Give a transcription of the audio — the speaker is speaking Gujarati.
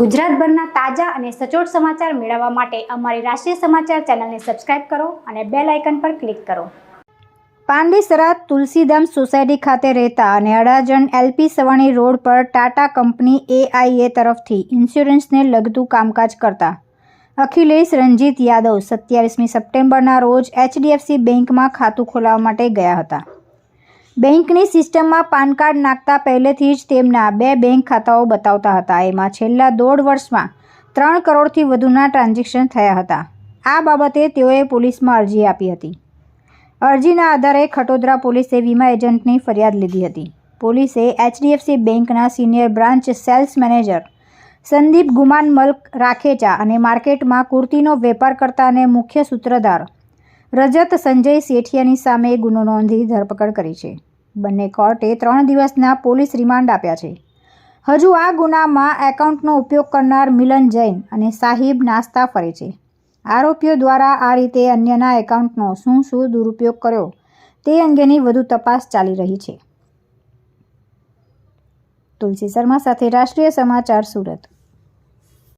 ગુજરાતભરના તાજા અને સચોટ સમાચાર મેળવવા માટે અમારી રાષ્ટ્રીય સમાચાર ચેનલને સબસ્ક્રાઇબ કરો અને બેલ આઇકન પર ક્લિક કરો. પાંડેસરા તુલસીધામ સોસાયટી ખાતે રહેતા અને અડાજણ એલપી સવાણી રોડ પર ટાટા કંપની AIA તરફથી ઇન્સ્યોરન્સને લગતું કામકાજ કરતા અખિલેશ રંજીત યાદવ 27મી સપ્ટેમ્બરના રોજ HDFC બેંકમાં ખાતું ખોલાવવા માટે ગયા હતા. બેંકની સિસ્ટમમાં પાન કાર્ડ નાખતા પહેલેથી જ તેમના 2 બેંક ખાતાઓ બતાવતા હતા. એમાં છેલ્લા 1.5 વર્ષમાં 3 કરોડથી વધુના ટ્રાન્ઝેક્શન થયા હતા. આ બાબતે તેઓએ પોલીસમાં અરજી આપી હતી. અરજીના આધારે ખટોદરા પોલીસે વીમા એજન્ટની ફરિયાદ લીધી હતી. પોલીસે HDFC બેંકના senior branch sales manager Sandeep Gumanmal Rakhecha અને માર્કેટમાં કુર્તીનો વેપાર કરતા અને મુખ્ય સૂત્રધાર રજત સંજય સેઠિયાની સામે ગુનો નોંધી ધરપકડ કરી છે. બંને કોર્ટે 3 દિવસના પોલીસ રિમાન્ડ આપ્યા છે. હજુ આ ગુનામાં એકાઉન્ટનો ઉપયોગ કરનાર મિલન જૈન અને સાહિબ નાસ્તા ફરે છે. આરોપીઓ દ્વારા આ રીતે અન્યના એકાઉન્ટનો શું દુરુપયોગ કર્યો તે અંગેની વધુ તપાસ ચાલી રહી છે. તુલસી શર્મા સાથે રાષ્ટ્રીય સમાચાર, સુરત.